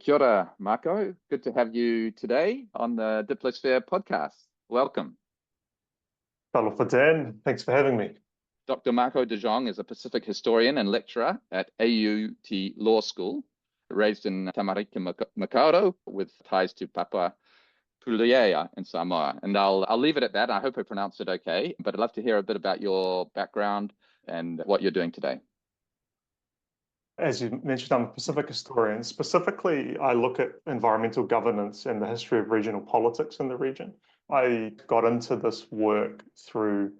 Kia ora, Marco. Good to have you today on the Diplosphere podcast. Welcome. Talofa Dan, thanks for having me. Dr. Marco de Jong is a Pacific historian and lecturer at AUT Law School, raised in Tamariki, Makaurau, with ties to Papua Puluia in Samoa. And I'll leave it at that. I hope I pronounced it okay, but I'd love to hear a bit about your background and what you're doing today. As you mentioned, I'm a Pacific historian. Specifically, I look at environmental governance and the history of regional politics in the region. I got into this work through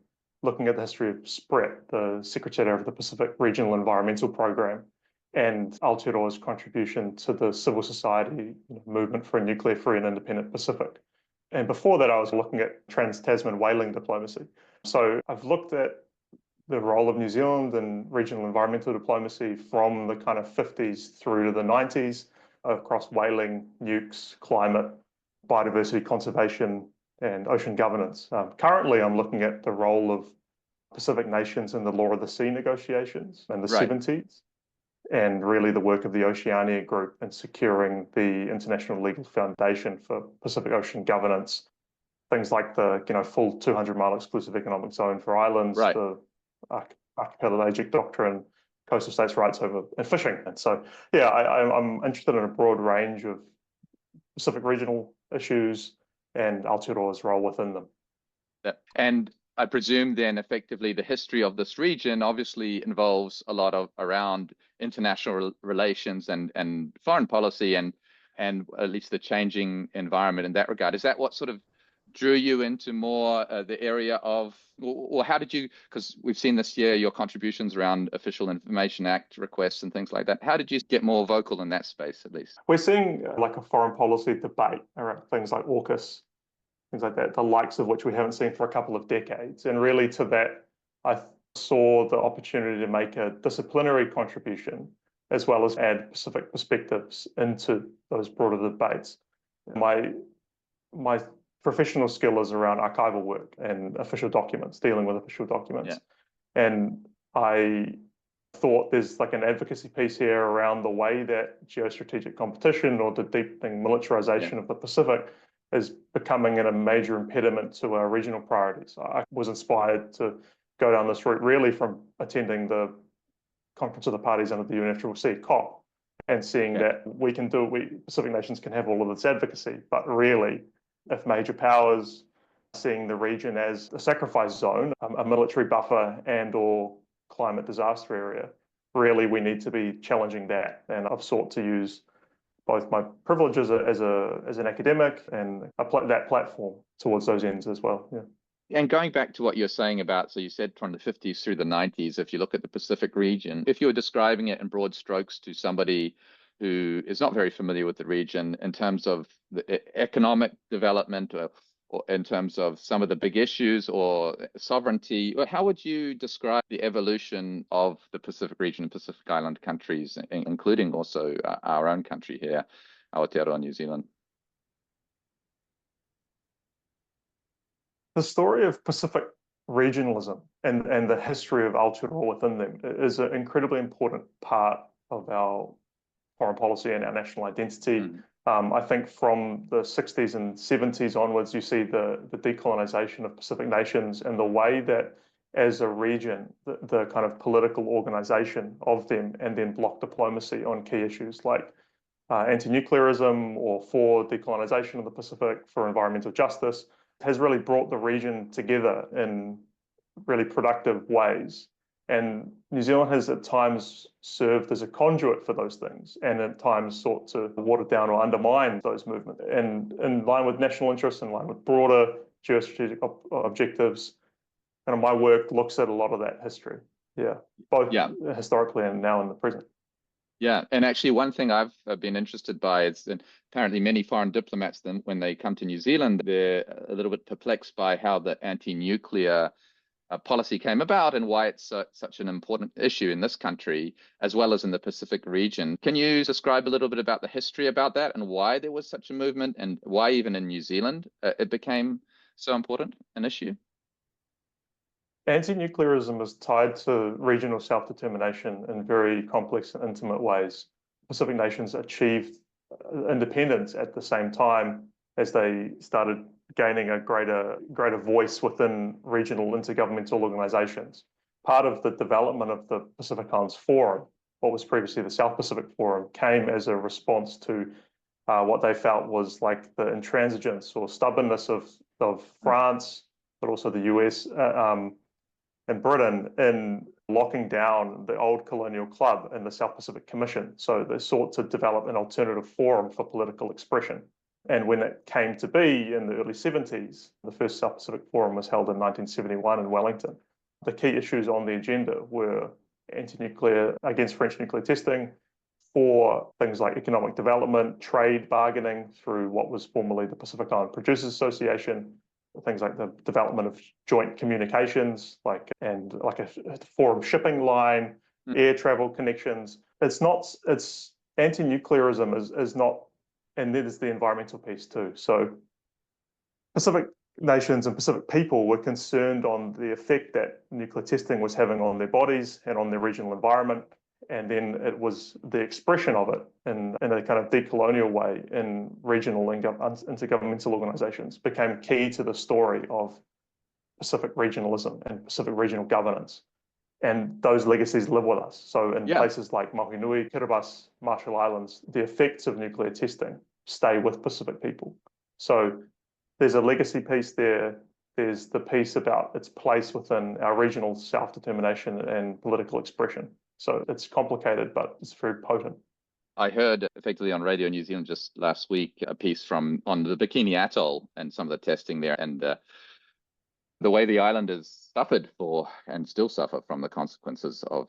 looking at the history of SPRET, the Secretariat of the Pacific Regional Environmental Program, and Aotearoa's contribution to the civil society movement for a nuclear-free and independent Pacific. And before that, I was looking at trans-Tasman whaling diplomacy. So I've looked at the role of New Zealand in regional environmental diplomacy from the kind of 50s through to the 90s across whaling, nukes, climate, biodiversity conservation, and ocean governance. Currently, I'm looking at the role of Pacific nations in the Law of the Sea negotiations in the 70s, and really the work of the Oceania Group in securing the international legal foundation for Pacific Ocean governance. Things like the full 200-mile exclusive economic zone for islands, the archipelagic doctrine, coastal states' rights over and fishing. And so, yeah, I'm interested in a broad range of Pacific regional issues and Aotearoa's role within them. Yeah. And I presume then effectively the history of this region obviously involves a lot of around international relations and foreign policy and at least the changing environment in that regard. Is that what sort of drew you into more the area of, or how did you, because we've seen this year your contributions around Official Information Act requests and things like that. How did you get more vocal in that space, at least? We're seeing like a foreign policy debate around things like AUKUS, things like that, the likes of which we haven't seen for a couple of decades. And really to that, I saw the opportunity to make a disciplinary contribution as well as add Pacific perspectives into those broader debates. My professional skill is around archival work and official documents, dealing with official documents. Yeah. And I thought there's like an advocacy piece here around the way that geostrategic competition or the deepening militarization of the Pacific is becoming a major impediment to our regional priorities. I was inspired to go down this route really from attending the Conference of the Parties under the UNFCCC, COP, and seeing that Pacific nations can have all of this advocacy, but really, if major powers seeing the region as a sacrifice zone, a military buffer and or climate disaster area, really we need to be challenging that. And I've sought to use both my privileges as an academic and that platform towards those ends as well. Yeah. And going back to what you're saying about, so you said from the 50s through the 90s, if you look at the Pacific region, if you were describing it in broad strokes to somebody who is not very familiar with the region in terms of the economic development or in terms of some of the big issues or sovereignty, how would you describe the evolution of the Pacific region and Pacific Island countries, including also our own country here, Aotearoa, New Zealand? The story of Pacific regionalism and the history of Aotearoa within them is an incredibly important part of our foreign policy and our national identity. I think from the 60s and 70s onwards, you see the decolonization of Pacific nations and the way that as a region, the kind of political organization of them and then bloc diplomacy on key issues like anti-nuclearism or for decolonization of the Pacific, for environmental justice, has really brought the region together in really productive ways. And New Zealand has at times served as a conduit for those things and at times sought to water down or undermine those movements. And in line with national interests, in line with broader geostrategic objectives, and my work looks at a lot of that history. Yeah, both historically and now in the present. Yeah, and actually one thing I've been interested by is that apparently many foreign diplomats, then when they come to New Zealand, they're a little bit perplexed by how the anti-nuclear policy came about and why it's such an important issue in this country as well as in the Pacific region. Can you describe a little bit about the history about that and why there was such a movement and why even in New Zealand it became so important an issue? Anti-nuclearism is tied to regional self-determination in very complex and intimate ways. Pacific nations achieved independence at the same time as they started gaining a greater voice within regional intergovernmental organizations. Part of the development of the Pacific Islands Forum, what was previously the South Pacific Forum, came as a response to what they felt was like the intransigence or stubbornness of France, but also the US and Britain in locking down the old colonial club and the South Pacific Commission. So they sought to develop an alternative forum for political expression. And when it came to be in the early 70s, the first South Pacific Forum was held in 1971 in Wellington. The key issues on the agenda were anti-nuclear, against French nuclear testing, for things like economic development, trade bargaining through what was formerly the Pacific Island Producers Association, things like the development of joint communications, like a forum shipping line, air travel connections. It's anti-nuclearism is not, and then there's the environmental piece too. So Pacific nations and Pacific people were concerned on the effect that nuclear testing was having on their bodies and on their regional environment. And then it was the expression of it in a kind of decolonial way in regional and intergovernmental organizations became key to the story of Pacific regionalism and Pacific regional governance. And those legacies live with us. So in places like Maunganui, Kiribati, Marshall Islands, the effects of nuclear testing stay with Pacific people. So there's a legacy piece there. There's the piece about its place within our regional self-determination and political expression. So it's complicated, but it's very potent. I heard effectively on Radio New Zealand just last week a piece on the Bikini Atoll and some of the testing there, and the way the islanders suffered for and still suffer from the consequences of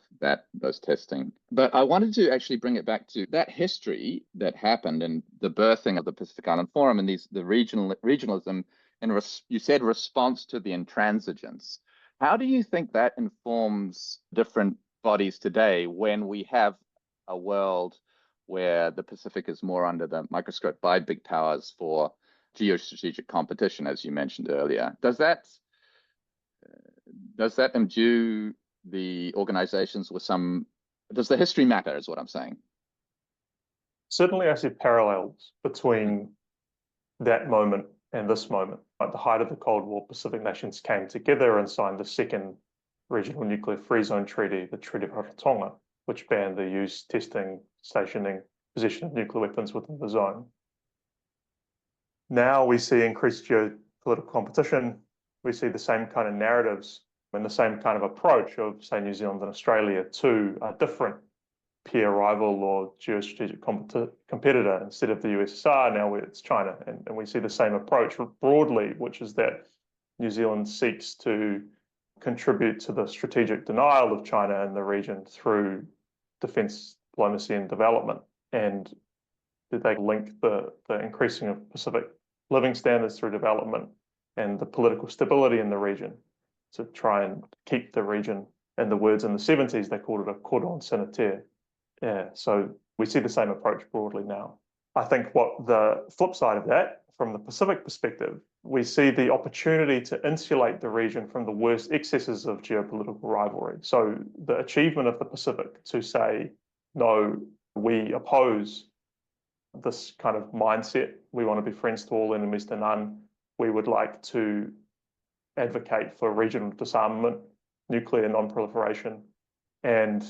those testing. But I wanted to actually bring it back to that history that happened and the birthing of the Pacific Island Forum and the regionalism, and you said response to the intransigence. How do you think that informs different bodies today when we have a world where the Pacific is more under the microscope by big powers for geostrategic competition, as you mentioned earlier? Does that imbue the organizations with does the history matter, is what I'm saying? Certainly I see parallels between that moment and this moment. At the height of the Cold War, Pacific nations came together and signed the second Regional Nuclear Free Zone Treaty, the Treaty of Rarotonga, which banned the use, testing, stationing, possession of nuclear weapons within the zone. Now we see increased geopolitical competition. We see the same kind of narratives and the same kind of approach of, say, New Zealand and Australia to a different peer rival or geostrategic competitor. Instead of the USSR, now it's China. And we see the same approach broadly, which is that New Zealand seeks to contribute to the strategic denial of China in the region through defense diplomacy and development. And they link the increasing of Pacific living standards through development and the political stability in the region to try and keep the region, in the words in the 70s, they called it a cordon sanitaire. Yeah, so we see the same approach broadly now. I think what the flip side of that, from the Pacific perspective, we see the opportunity to insulate the region from the worst excesses of geopolitical rivalry. So the achievement of the Pacific to say, no, we oppose this kind of mindset. We want to be friends to all, enemies to none. We would like to advocate for regional disarmament, nuclear non-proliferation, and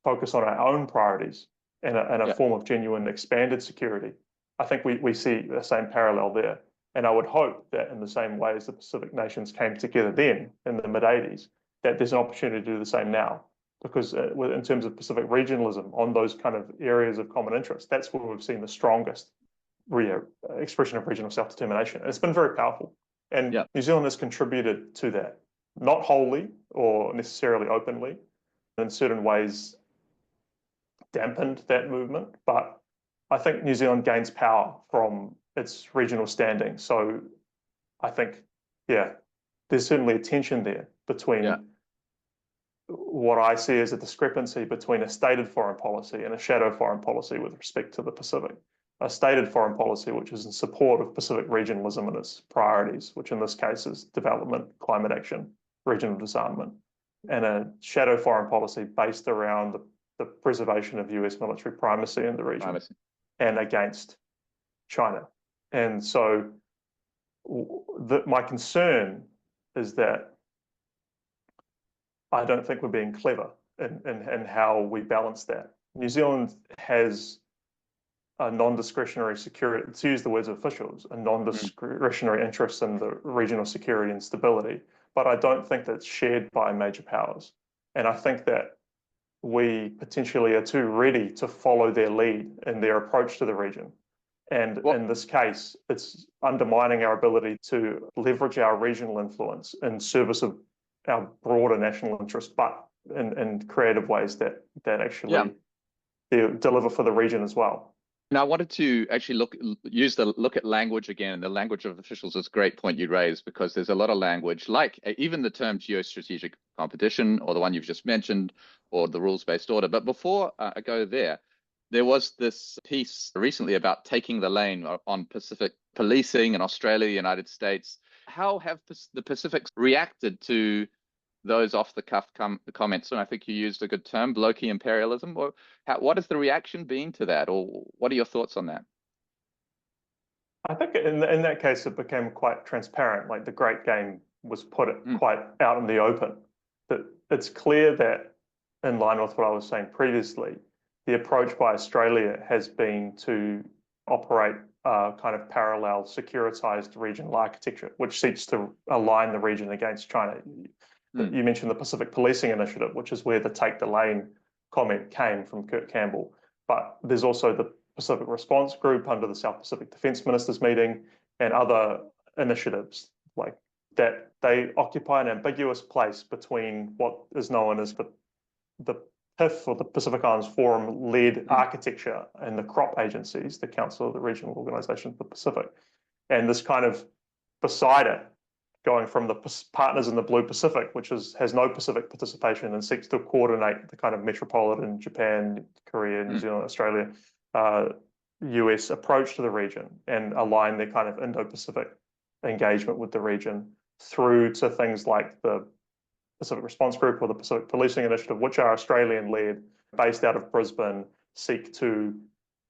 focus on our own priorities and a form of genuine expanded security. I think we see the same parallel there. And I would hope that in the same way as the Pacific nations came together then in the mid-80s, that there's an opportunity to do the same now. Because in terms of Pacific regionalism, on those kind of areas of common interest, that's where we've seen the strongest expression of regional self-determination. And it's been very powerful. And New Zealand has contributed to that, not wholly or necessarily openly, in certain ways dampened that movement, but I think New Zealand gains power from its regional standing. So I think, there's certainly a tension there between what I see as a discrepancy between a stated foreign policy and a shadow foreign policy with respect to the Pacific. A stated foreign policy which is in support of Pacific regionalism and its priorities, which in this case is development, climate action, regional disarmament, and a shadow foreign policy based around the the preservation of US military primacy in the region Primacy. and against China. And so my concern is that I don't think we're being clever in how we balance that. New Zealand has a non-discretionary security, to use the words of officials, a non-discretionary interest in the regional security and stability. But I don't think that's shared by major powers. And I think that we potentially are too ready to follow their lead in their approach to the region. And in this case, it's undermining our ability to leverage our regional influence in service of our broader national interest, but in creative ways that actually deliver for the region as well. Now, I wanted to actually look at language again. The language of officials is a great point you raised, because there's a lot of language, like even the term geostrategic competition, or the one you've just mentioned, or the rules-based order. But before I go there was this piece recently about taking the lane on Pacific policing in Australia, the United States. How have the Pacifics reacted to those off-the-cuff comments? And I think you used a good term, blokey imperialism. Or what has the reaction been to that? Or what are your thoughts on that? I think in that case, it became quite transparent. Like the Great Game was put quite out in the open. That it's clear that, in line with what I was saying previously, the approach by Australia has been to operate a kind of parallel securitized regional architecture, which seeks to align the region against China. You mentioned the Pacific Policing Initiative, which is where the take the lane comment came from Kurt Campbell. But there's also the Pacific Response Group under the South Pacific Defence Ministers meeting and other initiatives like that. They occupy an ambiguous place between what is known as the PIF, or the Pacific Islands Forum-led architecture, and the CROP agencies, the Council of the Regional Organization for the Pacific, and this kind of beside it, going from the partners in the Blue Pacific, which has no Pacific participation and seeks to coordinate the kind of metropolitan Japan, Korea, New Zealand, Australia, US approach to the region, and align their kind of Indo-Pacific engagement with the region through to things like the Pacific Response Group or the Pacific Policing Initiative, which are Australian-led, based out of Brisbane, seek to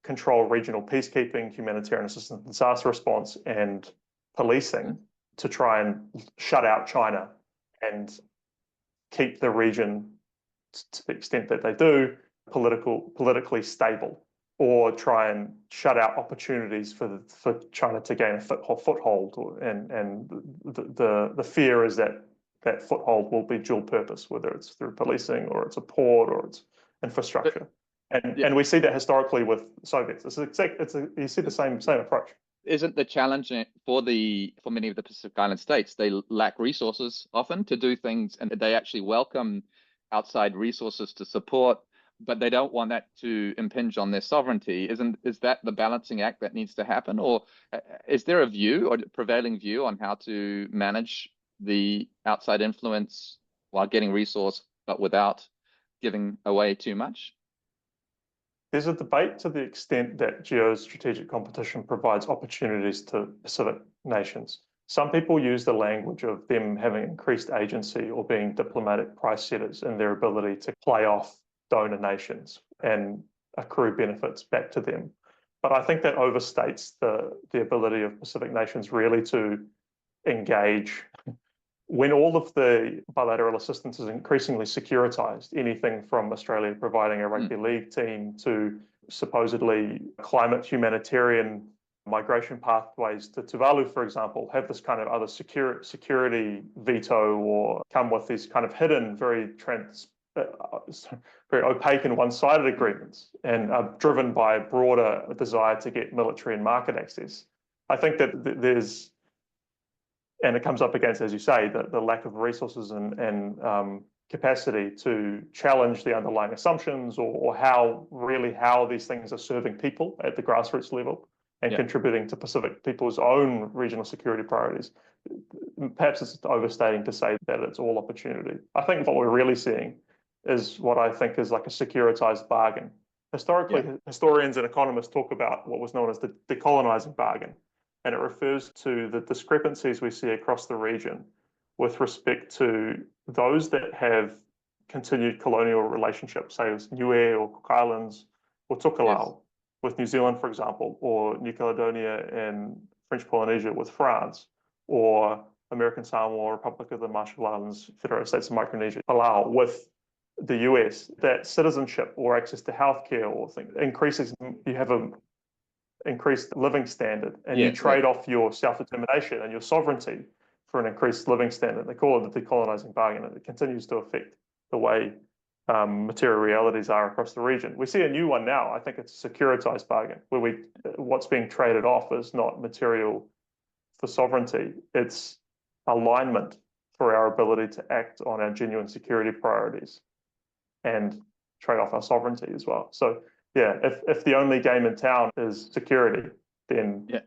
control regional peacekeeping, humanitarian assistance, disaster response, and policing to try and shut out China and keep the region, to the extent that they do, politically stable, or try and shut out opportunities for China to gain a foothold. And the fear is that foothold will be dual purpose, whether it's through policing or it's a port or it's infrastructure. And we see that historically with Soviets. You see the same approach. Isn't the challenge for many of the Pacific Island states, they lack resources often to do things, and they actually welcome outside resources to support, but they don't want that to impinge on their sovereignty. Is that the balancing act that needs to happen? Or is there a view or prevailing view on how to manage the outside influence while getting resource, but without giving away too much? There's a debate to the extent that geostrategic competition provides opportunities to Pacific nations. Some people use the language of them having increased agency or being diplomatic price setters in their ability to play off donor nations and accrue benefits back to them. But I think that overstates the ability of Pacific nations really to engage. When all of the bilateral assistance is increasingly securitized, anything from Australia providing a rugby league team to supposedly climate humanitarian migration pathways to Tuvalu, for example, have this kind of other security veto, or come with these kind of hidden, very opaque and one-sided agreements, and are driven by a broader desire to get military and market access. I think that there's, and it comes up against, as you say, the lack of resources and capacity to challenge the underlying assumptions, or how these things are serving people at the grassroots level and contributing to Pacific people's own regional security priorities. Perhaps it's overstating to say that it's all opportunity. I think what we're really seeing is what I think is like a securitized bargain. Historically, historians and economists talk about what was known as the decolonizing bargain, and it refers to the discrepancies we see across the region with respect to those that have continued colonial relationships, say it was Niue or Cook Islands or Yes. Tokelau with New Zealand, for example, or New Caledonia and French Polynesia with France, or American Samoa, Republic of the Marshall Islands, Federated States of Micronesia, Palau with the US, that citizenship or access to healthcare or things increases. You have a increased living standard, and you Yeah. trade off your self-determination and your sovereignty for an increased living standard. They call it the decolonizing bargain, and it continues to affect the way material realities are across the region. We see a new one now. I think it's a securitized bargain, where what's being traded off is not material for sovereignty, it's alignment for our ability to act on our genuine security priorities and trade off our sovereignty as well. So yeah, if the only game in town is security, then Yeah.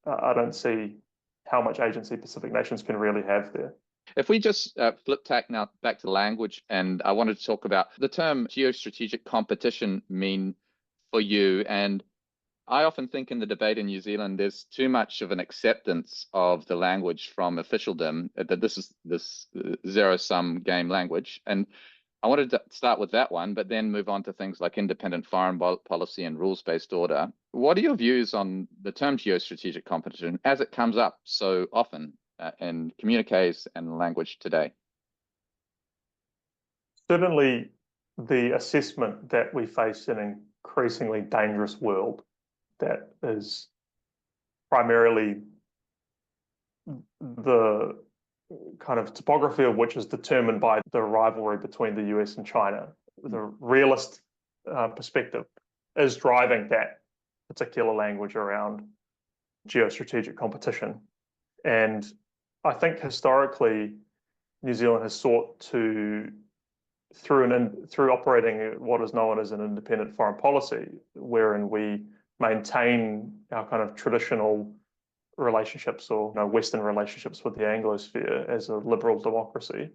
I don't see how much agency Pacific nations can really have there. If we just flip tack now back to language, and I wanted to talk about the term geostrategic competition mean for you. And I often think in the debate in New Zealand, there's too much of an acceptance of the language from officialdom that this is this zero-sum game language. And I wanted to start with that one, but then move on to things like independent foreign policy and rules-based order. What are your views on the term geostrategic competition as it comes up so often in communiques and language today? Certainly, the assessment that we face in an increasingly dangerous world that is primarily the kind of topography of which is determined by the rivalry between the US and China. The realist perspective is driving that particular language around geostrategic competition. And I think historically, New Zealand has sought to, through operating what is known as an independent foreign policy, wherein we maintain our kind of traditional relationships or Western relationships with the Anglosphere as a liberal democracy,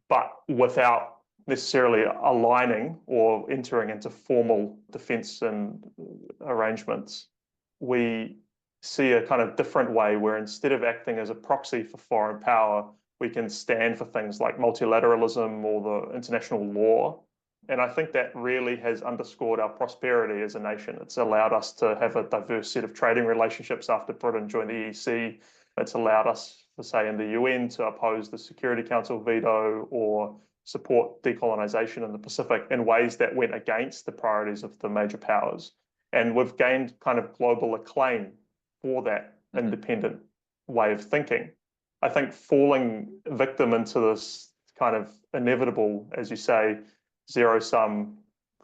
but without necessarily aligning or entering into formal defense and arrangements. We see a kind of different way where instead of acting as a proxy for foreign power, we can stand for things like multilateralism or the international law. And I think that really has underscored our prosperity as a nation. It's allowed us to have a diverse set of trading relationships after Britain joined the EEC. It's allowed us, to say, in the UN to oppose the Security Council veto or support decolonization in the Pacific in ways that went against the priorities of the major powers. And we've gained kind of global acclaim for that independent way of thinking. I think falling victim into this kind of inevitable, as you say, zero-sum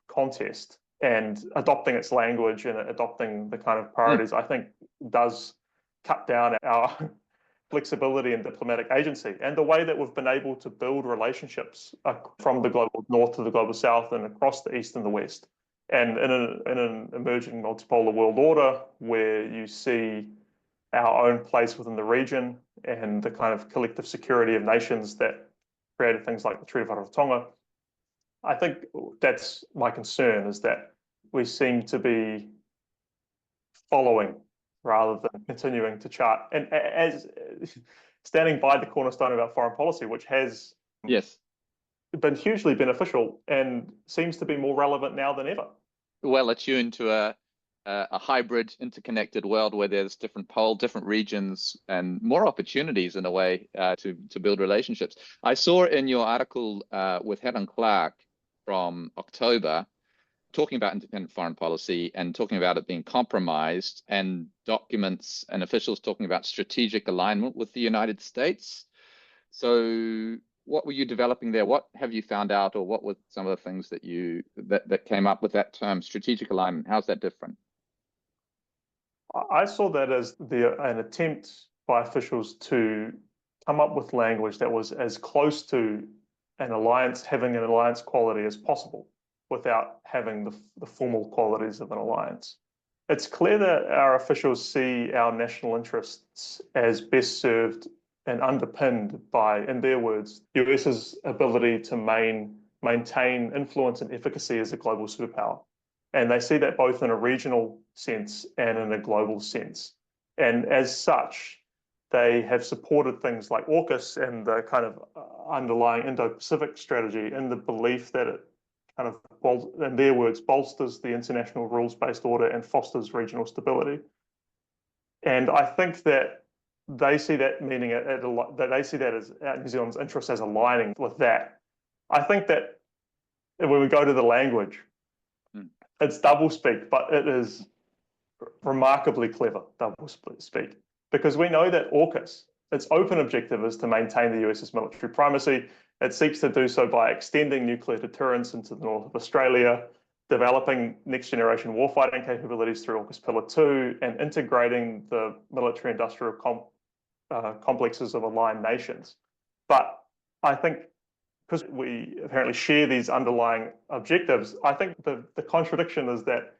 contest and adopting its language and adopting the kind of priorities, I think does cut down our flexibility and diplomatic agency and the way that we've been able to build relationships from the global north to the global south and across the east and the west. And in an emerging multipolar world order where you see our own place within the region and the kind of collective security of nations that created things like the Treaty of Rarotonga, I think that's my concern, is that we seem to be following rather than continuing to chart. And as standing by the cornerstone of our foreign policy, which has been hugely beneficial and seems to be more relevant now than ever. Well attuned to a hybrid, interconnected world where there's different regions and more opportunities in a way to build relationships. I saw in your article with Helen Clark from October, talking about independent foreign policy and talking about it being compromised, and documents and officials talking about strategic alignment with the United States. So what were you developing there? What have you found out, or what were some of the things that that came up with that term, strategic alignment? How's that different? I saw that as an attempt by officials to come up with language that was as close to having an alliance quality as possible without having the formal qualities of an alliance. It's clear that our officials see our national interests as best served and underpinned by, in their words, the US's ability to maintain influence and efficacy as a global superpower. And they see that both in a regional sense and in a global sense. And as such, They have supported things like AUKUS and the kind of underlying Indo-Pacific strategy in the belief that it kind of, in their words, bolsters the international rules-based order and fosters regional stability. And I think that they see that meaning that they see that as New Zealand's interest as aligning with that. I think that when we go to the language, it's doublespeak, but it is remarkably clever doublespeak, because we know that AUKUS, its open objective is to maintain the US's military primacy. It seeks to do so by extending nuclear deterrence into the north of Australia, developing next generation warfighting capabilities through AUKUS Pillar 2, and integrating the military industrial complexes of aligned nations. But I think because we apparently share these underlying objectives, I think the contradiction is that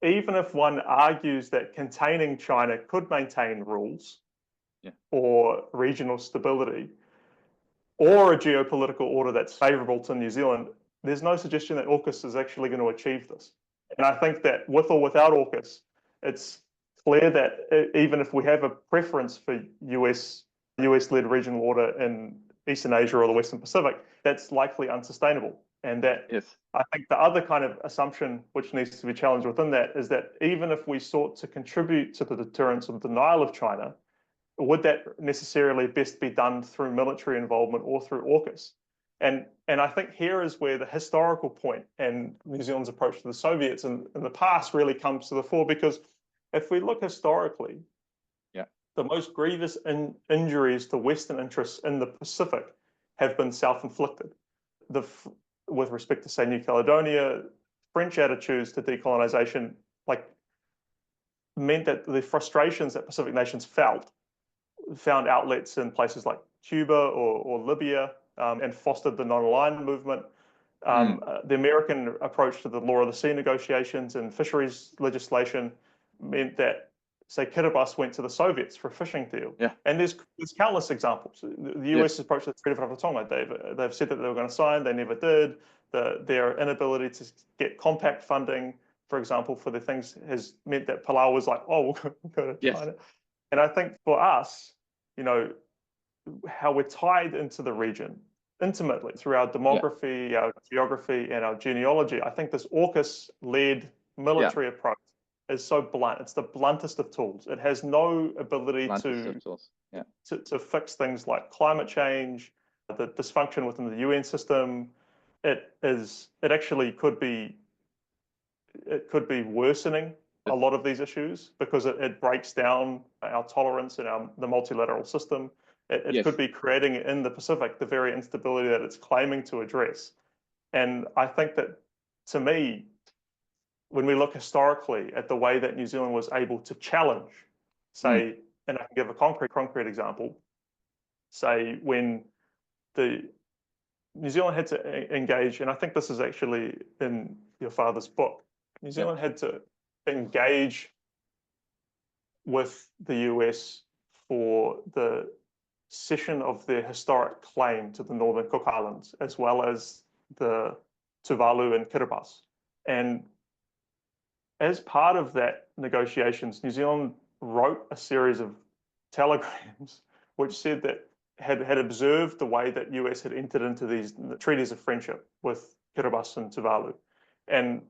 even if one argues that containing China could maintain rules or regional stability or a geopolitical order that's favorable to New Zealand, there's no suggestion that AUKUS is actually going to achieve this. And I think that with or without AUKUS, it's clear that even if we have a preference for US-led regional order in Eastern Asia or the Western Pacific, that's likely unsustainable. And that I think the other kind of assumption which needs to be challenged within that is that even if we sought to contribute to the deterrence of denial of China, would that necessarily best be done through military involvement or through AUKUS? And I think here is where the historical point and New Zealand's approach to the Soviets in the past really comes to the fore, because if we look historically, the most grievous injuries to Western interests in the Pacific have been self-inflicted. With respect to, say, New Caledonia, French attitudes to decolonization meant that the frustrations that Pacific nations found outlets in places like Cuba or Libya, and fostered the non-aligned movement. The American approach to the Law of the Sea negotiations and fisheries legislation meant that, say, Kiribati went to the Soviets for a fishing deal. And there's countless examples. The US approach to the Treaty of Rarotonga, they've said that they were going to sign, they never did. Their inability to get compact funding, for example, for the things has meant that Palau was like, oh, we'll go to China. And I think for us, how we're tied into the region intimately through our demography, our geography, and our genealogy, I think this AUKUS-led military approach is so blunt. It's the bluntest of tools. It has no ability to fix things like climate change, the dysfunction within the UN system. It actually could be worsening a lot of these issues, because it breaks down our tolerance and the multilateral system. It could be creating in the Pacific the very instability that it's claiming to address. And I think that, to me, when we look historically at the way that New Zealand was able to challenge, say, and I can give a concrete example, say when New Zealand had to engage, and I think this is actually in your father's book, New Zealand had to engage with the US for the cession of their historic claim to the Northern Cook Islands, as well as the Tuvalu and Kiribati. And as part of that negotiations, New Zealand wrote a series of telegrams which said that had observed the way that US had entered into these treaties of friendship with Kiribati and Tuvalu. And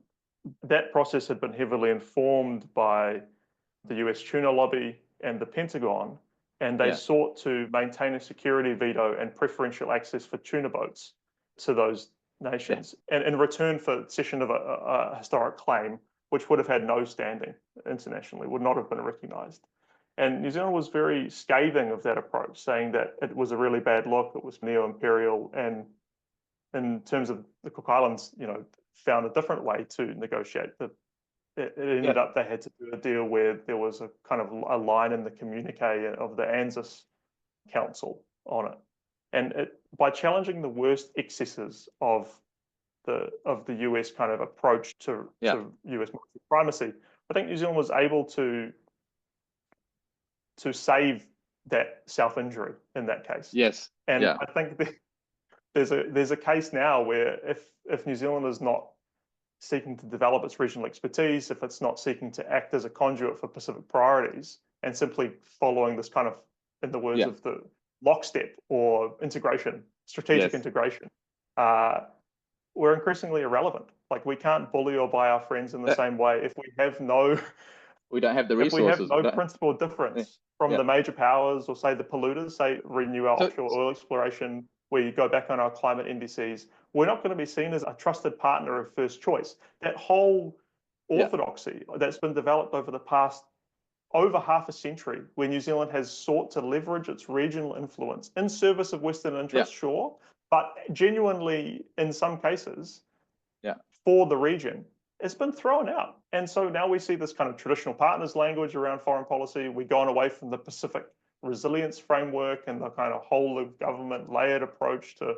that process had been heavily informed by the US tuna lobby and the Pentagon, and they sought to maintain a security veto and preferential access for tuna boats to those nations, and in return for cession of a historic claim, which would have had no standing internationally, would not have been recognized. And New Zealand was very scathing of that approach, saying that it was a really bad look, it was neo-imperial, and in terms of the Cook Islands, found a different way to negotiate. It ended up they had to do a deal where there was a kind of a line in the communique of the ANZUS Council on it. And by challenging the worst excesses of the US kind of approach to US military primacy, I think New Zealand was able to save that self-injury in that case. And I think there's a case now where if New Zealand is not seeking to develop its regional expertise, if it's not seeking to act as a conduit for Pacific priorities, and simply following this kind of in the words Yeah. of the lockstep or integration, strategic Yes. integration, we're increasingly irrelevant. Like we can't bully or buy our friends in the same way if we have no We don't have the if we have resources. We no don't. principal Yeah. difference from Yeah. the major powers or say the polluters, say renew our So offshore oil exploration, we go back on our climate indices, we're not going to be seen as a trusted partner of first choice. That whole yeah. orthodoxy that's been developed over the past over half a century, where New Zealand has sought to leverage its regional influence in service of Western Yeah. interests, sure, but genuinely, in some cases, Yeah. for the region, it's been thrown out. And so now we see this kind of traditional partners language around foreign policy. We've gone away from the Pacific resilience framework and the kind of whole of government layered approach to,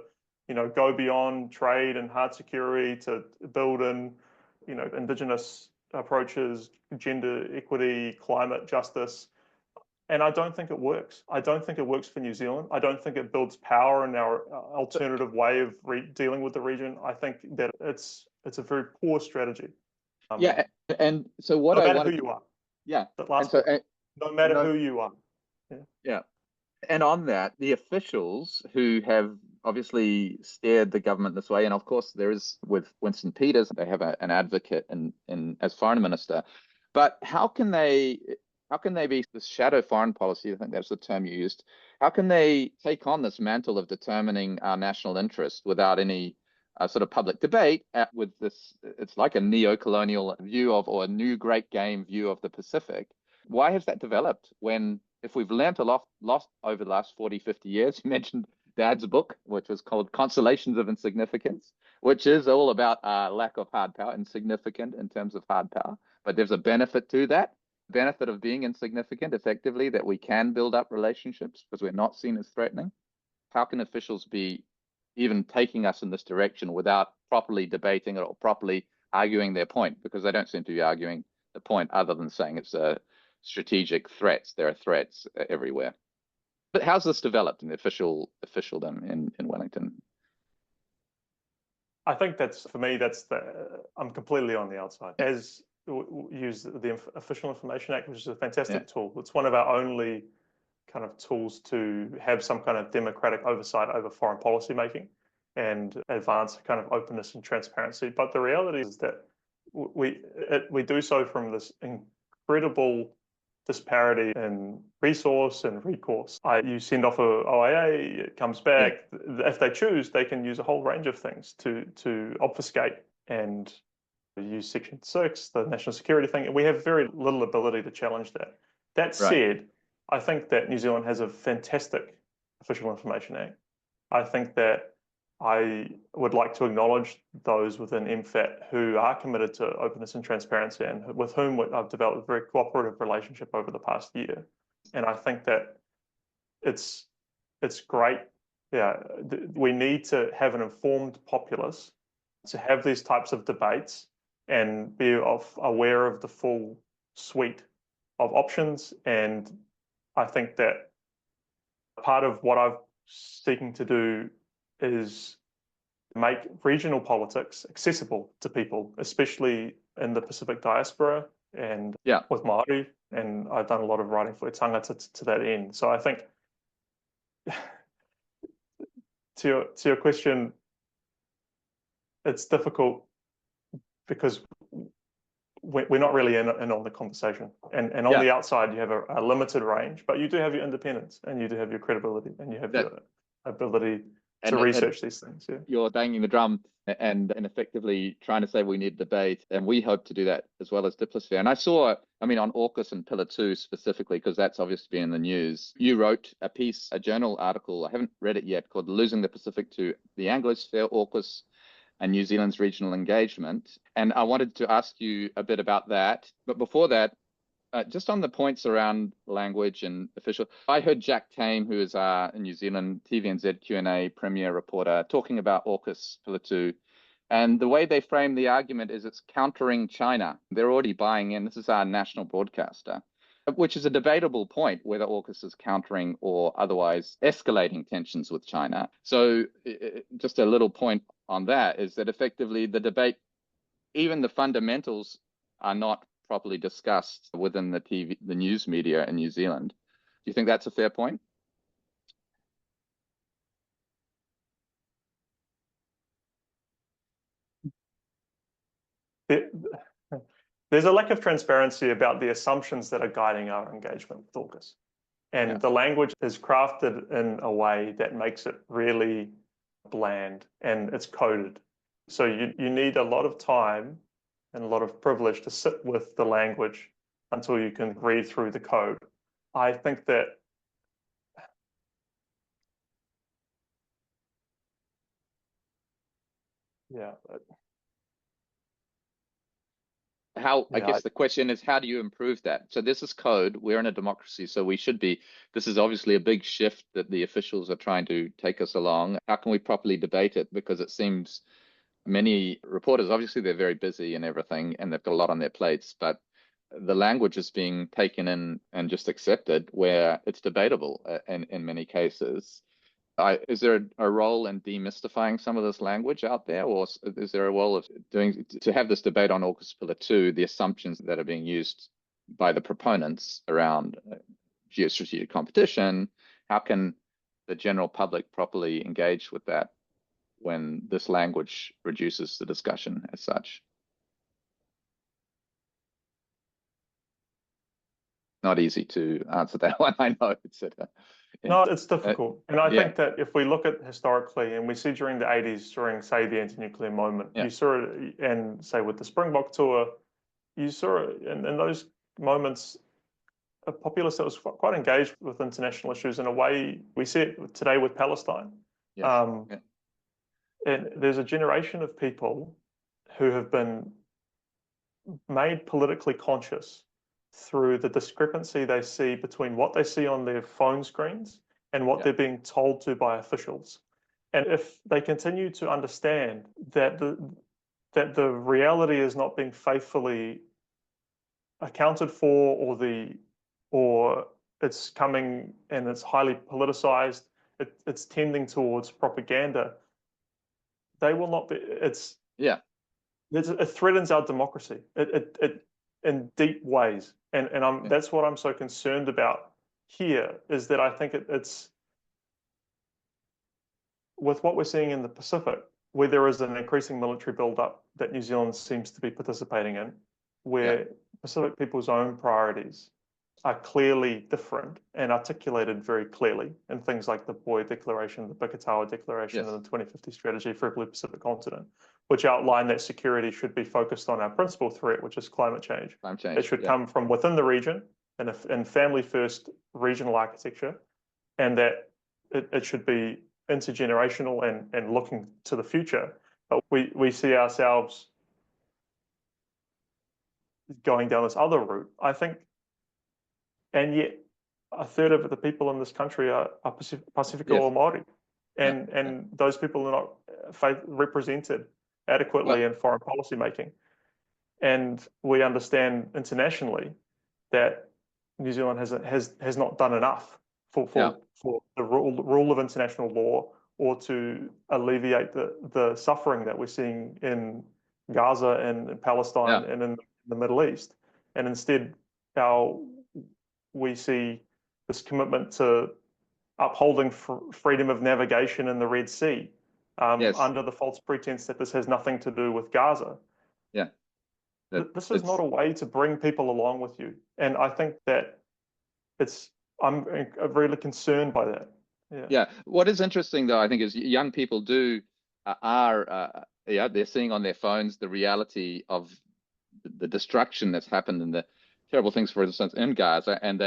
go beyond trade and hard security to build in, indigenous approaches, gender equity, climate justice. And I don't think it works. I don't think it works for New Zealand. I don't think it builds power in our alternative way of dealing with the region. I think that it's a very poor strategy. Yeah. And so what No I matter who wanted to, you are. yeah. That And last so, point. No matter no, who you are. Yeah. yeah. And on that, the officials who have obviously steered the government this way, and of course there is with Winston Peters, they have an advocate in as foreign minister, but how can they be this shadow foreign policy? I think that's the term you used. How can they take on this mantle of determining our national interest without any sort of public debate with this? It's like a neo-colonial view of, or a new great game view of the Pacific. Why has that developed when, if we've learned a lot over the last 40, 50 years? You mentioned Dad's book, which was called Constellations of Insignificance, which is all about lack of hard power, insignificant in terms of hard power. But there's a benefit to that, benefit of being insignificant, effectively, that we can build up relationships because we're not seen as threatening. How can officials be even taking us in this direction without properly debating it or properly arguing their point? Because they don't seem to be arguing the point other than saying it's a strategic threats. There are threats everywhere. But how's this developed in the officialdom in Wellington? I think for me, I'm completely on the outside. As use the Official Information Act, which is a fantastic Yeah. tool. It's one of our only kind of tools to have some kind of democratic oversight over foreign policy making and advance kind of openness and transparency. But the reality is that we do so from this incredible disparity in resource and recourse. You send off a OIA, it comes back. Yeah. If they choose, they can use a whole range of things to obfuscate and use Section 6, the national security thing, and we have very little ability to challenge that. That Right. said, I think that New Zealand has a fantastic Official Information Act. I think that I would like to acknowledge those within MFAT who are committed to openness and transparency and with whom I've developed a very cooperative relationship over the past year. And I think that it's great. Yeah, we need to have an informed populace to have these types of debates and be aware of the full suite of options. And I think that part of what I'm seeking to do is make regional politics accessible to people, especially in the Pacific diaspora and Yeah. with Māori. And I've done a lot of writing for tangata to that end. So I think to your question, it's difficult because we're not really in on the conversation. And on Yeah. the outside, you have a limited range, but you do have your independence and you do have your credibility and you have your ability to research these things. Yeah. You're banging the drum and effectively trying to say we need debate, and we hope to do that as well as Diplosphere. And I saw, I mean, on AUKUS and Pillar 2 specifically, because that's obviously been in the news, you wrote a piece, a journal article, I haven't read it yet, called Losing the Pacific to the Anglosphere, AUKUS and New Zealand's Regional Engagement. And I wanted to ask you a bit about that. But before that, just on the points around language and official, I heard Jack Tame, who is a New Zealand TVNZ Q&A premier reporter, talking about AUKUS Pillar 2. And the way they frame the argument is it's countering China. They're already buying in. This is our national broadcaster, which is a debatable point, whether AUKUS is countering or otherwise escalating tensions with China. So just a little point on that is that effectively the debate, even the fundamentals are not properly discussed within the news media in New Zealand. Do you think that's a fair point? there's a lack of transparency about the assumptions that are guiding our engagement with AUKUS. And the language is crafted in a way that makes it really bland, and it's coded. So you need a lot of time and a lot of privilege to sit with the language until you can read through the code. I think that I guess the question is, how do you improve that? So this is code. We're in a democracy, so this is obviously a big shift that the officials are trying to take us along. How can we properly debate it? Because it seems many reporters, obviously they're very busy and everything, and they've got a lot on their plates, but the language is being taken in and just accepted where it's debatable in many cases. Is there a role in demystifying some of this language out there, or is there a role of to have this debate on AUKUS Pillar 2, the assumptions that are being used by the proponents around geostrategic competition? How can the general public properly engage with that when this language reduces the discussion as such? Not easy to answer that one. I know no, it's difficult. And I think that if we look at historically, and we see during the 80s, during, say, the anti-nuclear moment, you saw it, and say with the Springbok tour, you saw it in those moments, a populace that was quite engaged with international issues in a way we see it today with Palestine. And there's a generation of people who have been made politically conscious through the discrepancy they see between what they see on their phone screens and what they're being told to by officials. And if they continue to understand that the reality is not being faithfully accounted for, or it's coming and it's highly politicized, it's tending towards propaganda, they will not be. It threatens our democracy. It in deep ways, and that's what I'm so concerned about here, is that I think it's with what we're seeing in the Pacific, where there is an increasing military buildup that New Zealand seems to be participating in, where Pacific people's own priorities are clearly different and articulated very clearly in things like the Boy Declaration, the Bikatawa Declaration, and the 2050 Strategy for a Blue Pacific Continent, which outline that security should be focused on our principal threat, which is climate change. It should come from within the region and family-first regional architecture, and that it should be intergenerational and looking to the future. But we see ourselves going down this other route, I think. And yet, a third of the people in this country are Pacifico or Māori, and those people are not represented adequately in foreign policy making. And we understand internationally that New Zealand has not done enough for the rule of international law, or to alleviate the suffering that we're seeing in Gaza and in Palestine and in the Middle East. And instead, we see this commitment to upholding freedom of navigation in the Red Sea under the false pretense that this has nothing to do with Gaza. This is not a way to bring people along with you. And I think that I'm really concerned by that. What is interesting, though, I think, is young people they're seeing on their phones the reality of the destruction that's happened and the terrible things, for instance, in Gaza, and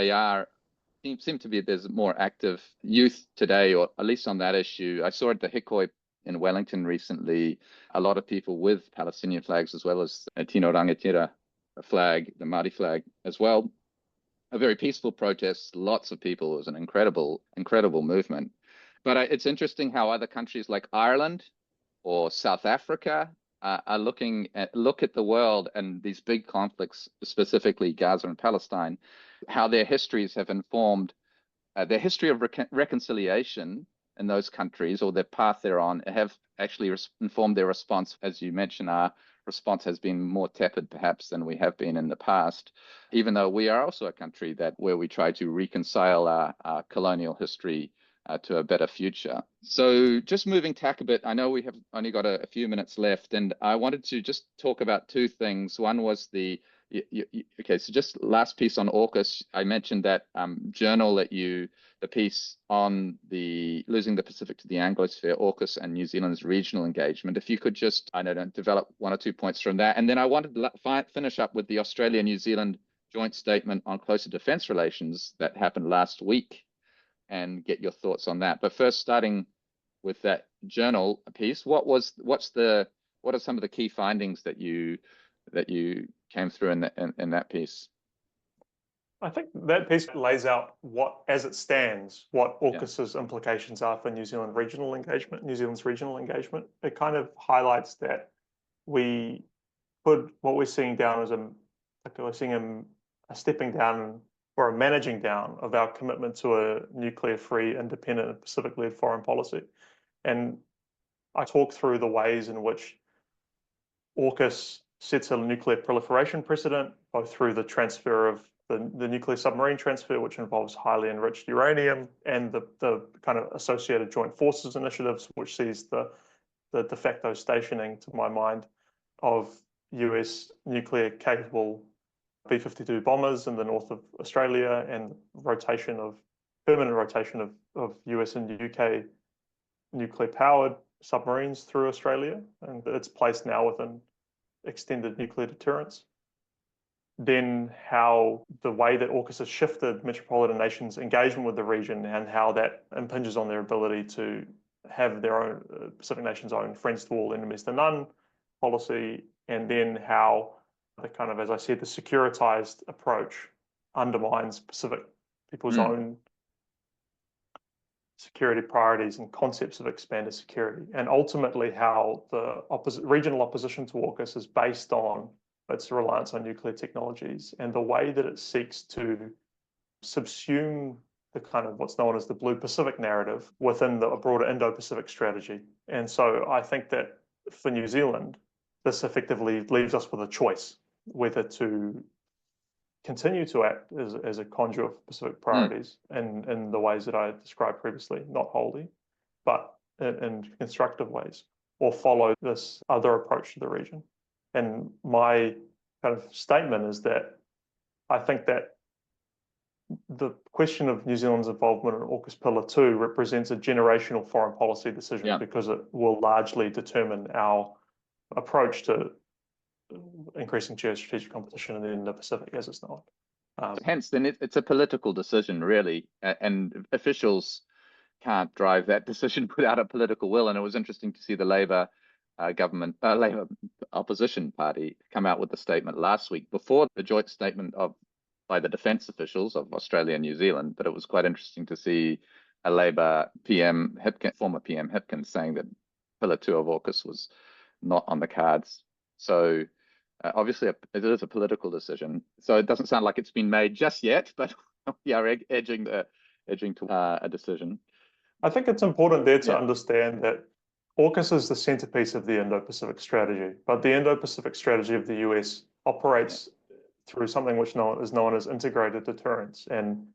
seem to be, there's more active youth today, or at least on that issue. I saw at the Hikoi in Wellington recently, a lot of people with Palestinian flags, as well as a Tino Rangatira flag, the Māori flag as well. A very peaceful protest, lots of people. It was an incredible movement. But it's interesting how other countries like Ireland or South Africa are look at the world and these big conflicts, specifically Gaza and Palestine, how their histories have informed their history of reconciliation in those countries, or their path they're on, have actually informed their response. As you mentioned, our response has been more tepid perhaps than we have been in the past, even though we are also a country where we try to reconcile our colonial history to a better future. So just moving tack a bit, I know we have only got a few minutes left, and I wanted to just talk about two things. One was okay, so just last piece on AUKUS. I mentioned that journal that the piece on the losing the Pacific to the Anglosphere, AUKUS and New Zealand's regional engagement. If you could just, I don't know, develop 1 or 2 points from that. And then I wanted to finish up with the Australia-New Zealand joint statement on closer defense relations that happened last week and get your thoughts on that. But first, starting with that journal piece, what are some of the key findings that you came through in that piece? I think that piece lays out what, as it stands, what Yeah. AUKUS's implications are for New Zealand's regional engagement. It kind of highlights that what we're seeing down as a stepping down or a managing down of our commitment to a nuclear-free, independent, and Pacific-led foreign policy. And I talk through the ways in which AUKUS sets a nuclear proliferation precedent, both through the transfer of the nuclear submarine transfer, which involves highly enriched uranium, and the kind of associated joint forces initiatives, which sees the de facto stationing, to my mind, of US nuclear capable B-52 bombers in the north of Australia, and permanent rotation of US and UK nuclear powered submarines through Australia, and it's placed now within extended nuclear deterrence. Then how the way that AUKUS has shifted metropolitan nations' engagement with the region, and how that impinges on their ability to have their own Pacific nations' own friends to all, enemies to none policy, and then how the kind of, as I said, the securitized approach undermines Pacific people's own security priorities and concepts of expanded security, and ultimately how the regional opposition to AUKUS is based on its reliance on nuclear technologies, and the way that it seeks to subsume the kind of what's known as the Blue Pacific narrative within a broader Indo-Pacific strategy. And so I think that for New Zealand, this effectively leaves us with a choice whether to continue to act as a conduit of Pacific priorities in the ways that I described previously, not wholly, but in constructive ways, or follow this other approach to the region. And my kind of statement is that I think that the question of New Zealand's involvement in AUKUS Pillar 2 represents a generational foreign policy decision, because it will largely determine our approach to increasing geostrategic competition in the Indo-Pacific, as it's known. Hence, then it's a political decision, really, and officials can't drive that decision without a political will. And it was interesting to see the Labour Labour opposition party come out with a statement last week before the joint statement by the defence officials of Australia and New Zealand. But it was quite interesting to see a Labour PM, former PM Hipkins, saying that Pillar 2 of AUKUS was not on the cards. So obviously, it is a political decision. So it doesn't sound like it's been made just yet, but we are edging to a decision. I think it's important there to understand that AUKUS is the centerpiece of the Indo-Pacific strategy, but the Indo-Pacific strategy of the US operates through something which is known as integrated deterrence, and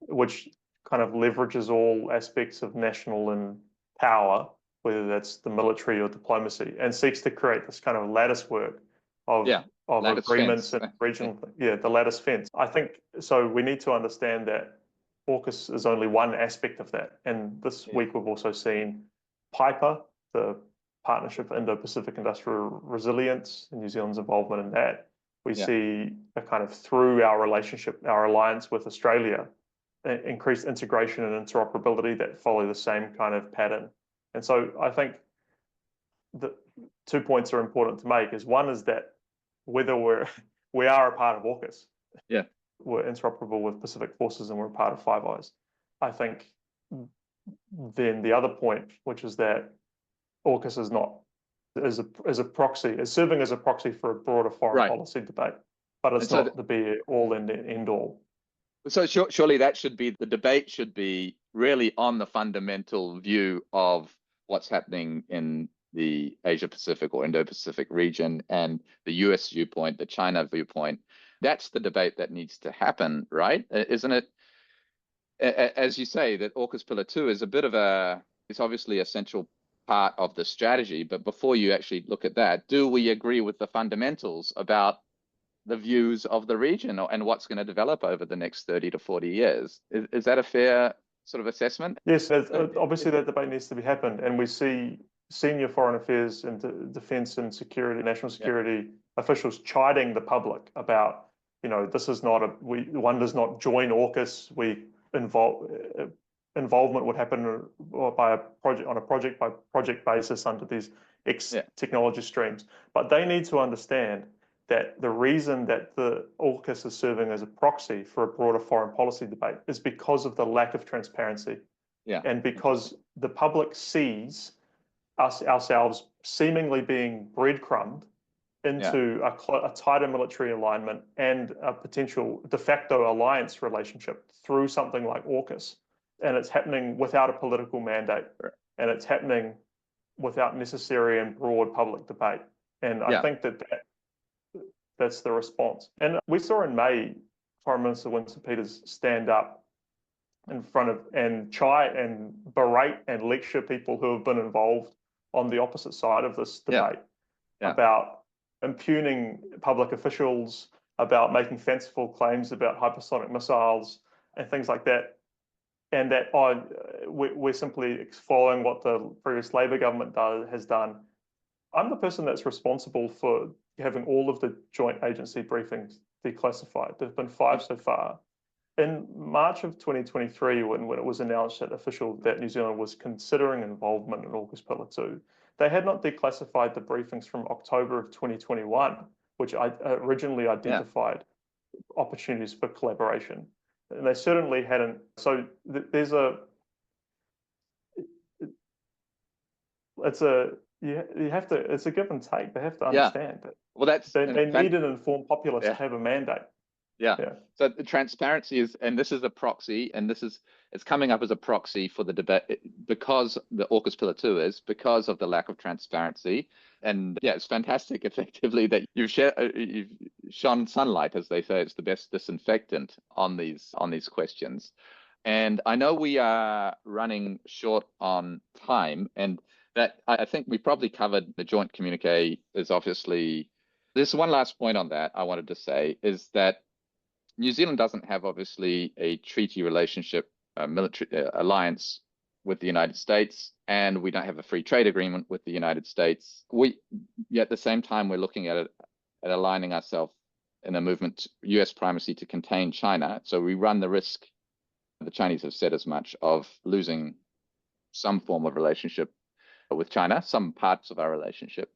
which kind of leverages all aspects of national and power, whether that's the military or diplomacy, and seeks to create this kind of lattice work of agreements and regional, the lattice fence. I think so. We need to understand that AUKUS is only one aspect of that. And this week we've also seen PIPER, the Partnership for Indo-Pacific Industrial Resilience, and New Zealand's involvement in that. We see a kind of, through our relationship, our alliance with Australia, increased integration and interoperability that follow the same kind of pattern. And so I think the 2 points are important to make. Is one is that whether we are a part of AUKUS, we're interoperable with Pacific forces and we're a part of Five Eyes. I think then the other point, which is that AUKUS is not is serving as a proxy for a broader foreign policy debate, but it's not the be all and end all. So surely that should be, the debate should be really on the fundamental view of what's happening in the Asia Pacific or Indo-Pacific region, and the US viewpoint, the China viewpoint. That's the debate that needs to happen, right? Isn't it? as you say, that AUKUS Pillar 2 is a bit of it's obviously a central part of the strategy. But before you actually look at that, do we agree with the fundamentals about the views of the region and what's going to develop over the next 30 to 40 years? Is that a fair sort of assessment? Yes, obviously that debate needs to be happened, and we see senior foreign affairs and defense and security, national security officials chiding the public about, this is not one does not join AUKUS. Involvement would happen by a project on a project by project basis under these technology streams. But they need to understand that the reason that the AUKUS is serving as a proxy for a broader foreign policy debate is because of the lack of transparency. And because the public sees ourselves seemingly being breadcrumbed into a tighter military alignment and a potential de facto alliance relationship through something like AUKUS. And it's happening without a political mandate. And it's happening without necessary and broad public debate. And I think that's the response. And we saw in May, Foreign Minister Winston Peters stand up in front of and chide and berate and lecture people who have been involved on the opposite side of this debate about impugning public officials, about making fanciful claims about hypersonic missiles and things like that. And that we're simply following what the previous Labor government has done. I'm the person that's responsible for having all of the joint agency briefings declassified. There've been 5 so far. In March of 2023, when it was announced that New Zealand was considering involvement in AUKUS Pillar 2, they had not declassified the briefings from October of 2021, which I originally identified opportunities for collaboration. And they certainly hadn't. So there's it's a give and take. They have to understand that. Well, they need an informed populace to have a mandate. So the transparency is, and this is a proxy, and it's coming up as a proxy for the debate because the AUKUS Pillar 2 is because of the lack of transparency. And it's fantastic, effectively, that you've shone sunlight, as they say. It's the best disinfectant on these questions. And I know we are running short on time, and that I think we probably covered the joint communique is obviously. There's one last point on that I wanted to say is that New Zealand doesn't have obviously a treaty relationship, military alliance with the United States, and we don't have a free trade agreement with the United States. Yet at the same time, we're looking at aligning ourselves in a movement, US primacy, to contain China. So we run the risk, the Chinese have said as much, of losing some form of relationship with China, some parts of our relationship.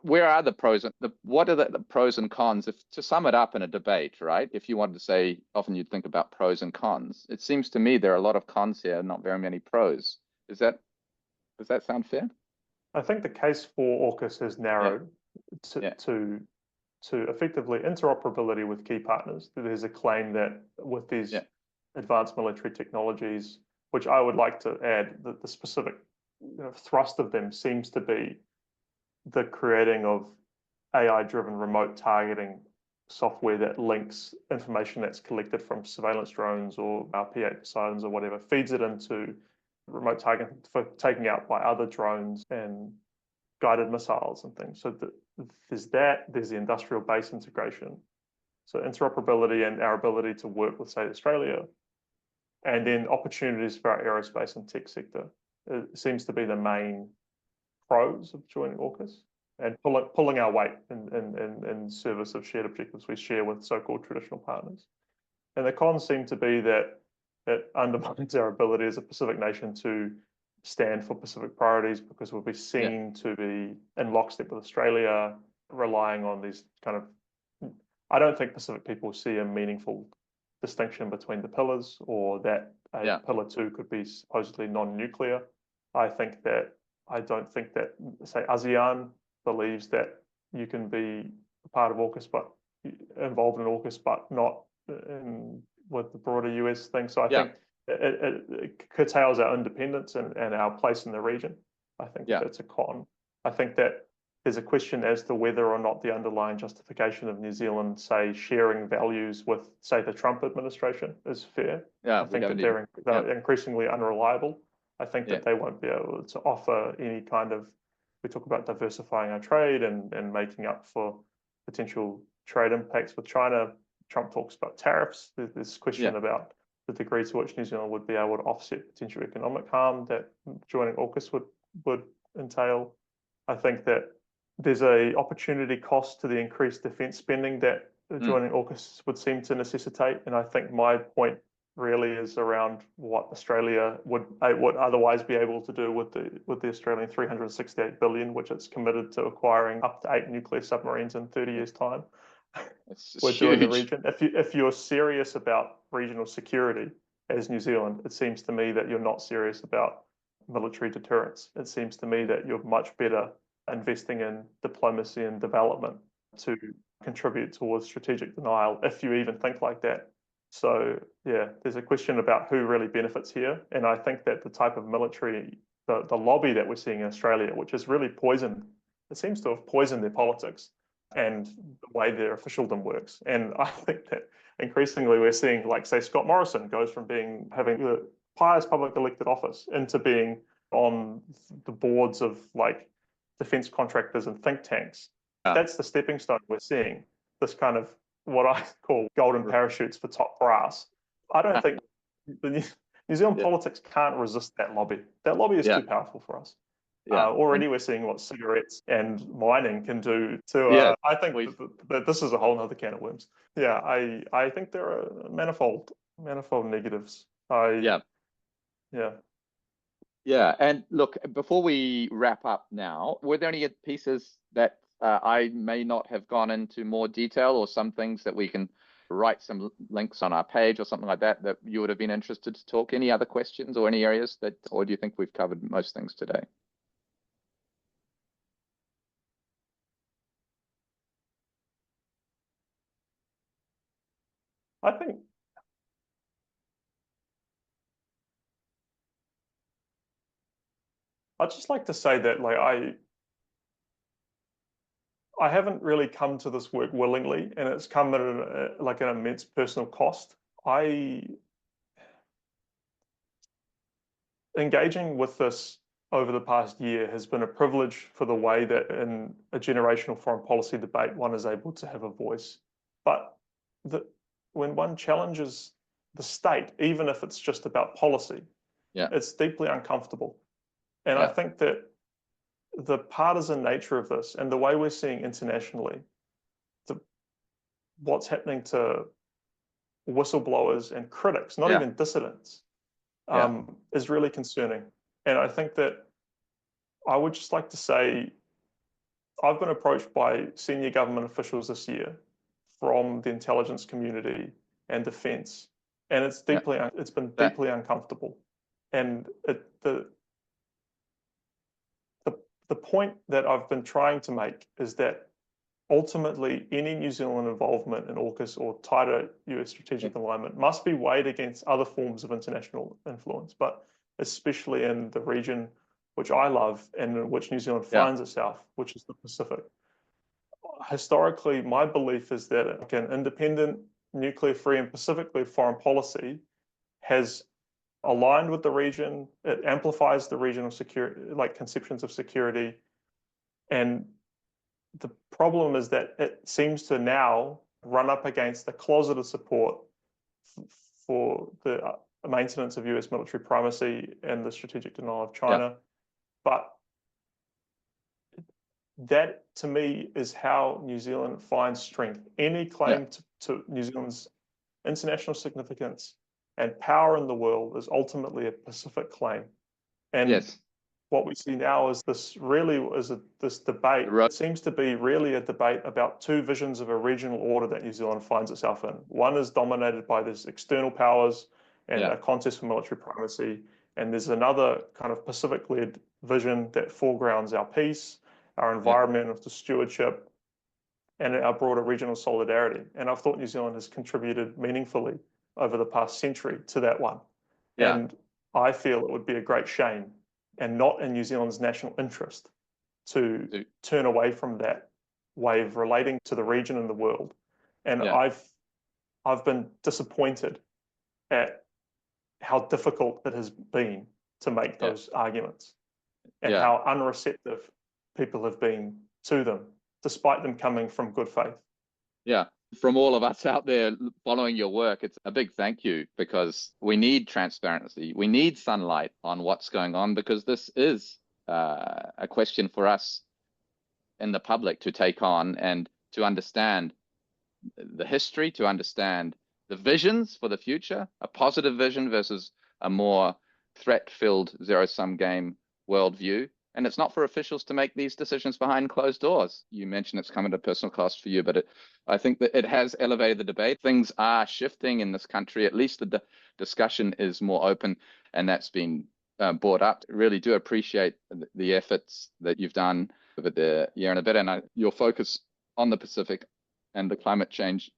Where are the pros? What are the pros and cons? To sum it up in a debate, right? If you wanted to say, often you'd think about pros and cons. It seems to me there are a lot of cons here, not very many pros. Does that sound fair? I think the case for AUKUS has narrowed to effectively interoperability with key partners. There's a claim that with these advanced military technologies, which I would like to add, that the specific thrust of them seems to be the creating of AI-driven remote targeting software that links information that's collected from surveillance drones or P8 Poseidons or whatever, feeds it into remote targeting for taking out by other drones and guided missiles and things. So there's the industrial base integration. So interoperability and our ability to work with, say, Australia, and then opportunities for our aerospace and tech sector. It seems to be the main pros of joining AUKUS and pulling our weight in service of shared objectives we share with so-called traditional partners. And the cons seem to be that it undermines our ability as a Pacific nation to stand for Pacific priorities because we'll be seen to be in lockstep with Australia, relying on these kind of. I don't think Pacific people see a meaningful distinction between the pillars, or that pillar 2 could be supposedly non-nuclear. I don't think that, say, ASEAN believes that you can be a part of AUKUS, but involved in AUKUS, but not with the broader US thing. So I think it curtails our independence and our place in the region. I think that's a con. I think that there's a question as to whether or not the underlying justification of New Zealand, say, sharing values with, say, the Trump administration is fair. Yeah, I think that they're increasingly unreliable. I think that they won't be able to offer any kind of, we talk about diversifying our trade and making up for potential trade impacts with China. Trump talks about tariffs. There's this question about the degree to which New Zealand would be able to offset potential economic harm that joining AUKUS would entail. I think that there's a opportunity cost to the increased defence spending that joining AUKUS would seem to necessitate. And I think my point really is around what Australia would otherwise be able to do with the Australian 368 billion, which it's committed to acquiring up to 8 nuclear submarines in 30 years' time. We're doing the region. If you're serious about regional security as New Zealand, it seems to me that you're not serious about military deterrence. It seems to me that you're much better investing in diplomacy and development to contribute towards strategic denial, if you even think like that. So yeah, there's a question about who really benefits here. And I think that the type of military, the lobby that we're seeing in Australia, which has really poisoned, it seems to have poisoned their politics and the way their officialdom works. And I think that increasingly we're seeing, like, say, Scott Morrison goes from having the highest public elected office into being on the boards of like defense contractors and think tanks. That's the stepping stone we're seeing, this kind of what I call golden parachutes for top brass. I don't think the New Zealand politics can't resist that lobby. That lobby is too powerful for us. Already we're seeing what cigarettes and mining can do to, I think that this is a whole other can of worms. Yeah, I think there are manifold negatives. Yeah, and look, before we wrap up now, were there any pieces that I may not have gone into more detail, or some things that we can write some links on our page or something like that you would have been interested to talk? Any other questions or any areas or do you think we've covered most things today? I think I'd just like to say that, like, I haven't really come to this work willingly, and it's come at an immense personal cost. Engaging with this over the past year has been a privilege for the way that in a generational foreign policy debate, one is able to have a voice. But when one challenges the state, even if it's just about policy, it's deeply uncomfortable. And I think that the partisan nature of this and the way we're seeing internationally, what's happening to whistleblowers and critics, not even dissidents, is really concerning. And I think that I would just like to say, I've been approached by senior government officials this year from the intelligence community and defense, and it's been deeply uncomfortable. And the point that I've been trying to make is that ultimately any New Zealand involvement in AUKUS or tighter US strategic alignment must be weighed against other forms of international influence, but especially in the region which I love and in which New Zealand finds itself, which is the Pacific. Historically, my belief is that an independent, nuclear-free and Pacific-led foreign policy has aligned with the region. It amplifies the regional security, like conceptions of security. And the problem is that it seems to now run up against the closeted support for the maintenance of US military primacy and the strategic denial of China. But that, to me, is how New Zealand finds strength. Any claim to New Zealand's international significance and power in the world is ultimately a Pacific claim. And what we see now is this debate. It seems to be really a debate about two visions of a regional order that New Zealand finds itself in. One is dominated by these external powers and a contest for military primacy. And there's another kind of Pacific-led vision that foregrounds our peace, our environmental stewardship, and our broader regional solidarity. And I've thought New Zealand has contributed meaningfully over the past century to that one. And I feel it would be a great shame and not in New Zealand's national interest to To- turn away from that wave relating to the region and the world. And yeah, I've been disappointed at how difficult it has been to make yeah, those arguments and yeah. how unreceptive people have been to them, despite them coming from good faith. Yeah, from all of us out there following your work, it's a big thank you because we need transparency. We need sunlight on what's going on because this is a question for us in the public to take on and to understand the history, to understand the visions for the future, a positive vision versus a more threat-filled zero-sum game worldview. And it's not for officials to make these decisions behind closed doors. You mentioned it's come at a personal cost for you, but I think that it has elevated the debate. Things are shifting in this country. At least the discussion is more open, and that's been brought up. Really do appreciate the efforts that you've done over the year and a bit, and your focus on the Pacific and the climate change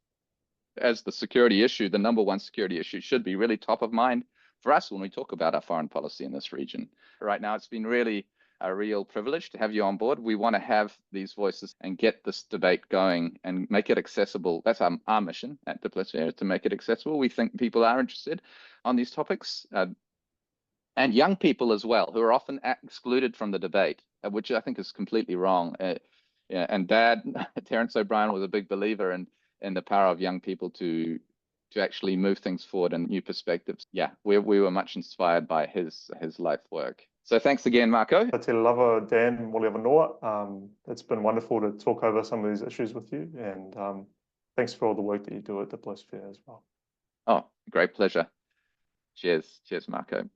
as the security issue, the number one security issue, should be really top of mind for us when we talk about our foreign policy in this region. Right now, it's been really a real privilege to have you on board. We want to have these voices and get this debate going and make it accessible. That's our mission at Diplosphere, to make it accessible. We think people are interested on these topics, and young people as well, who are often excluded from the debate, which I think is completely wrong. Yeah, and Dad, Terence O'Brien, was a big believer in the power of young people to actually move things forward and new perspectives. Yeah, we were much inspired by his life work. So thanks again, Marco. Te lava, Dan, mole noa. It's been wonderful to talk over some of these issues with you, and thanks for all the work that you do at Diplosphere as well. Oh, great pleasure. Cheers, Marco.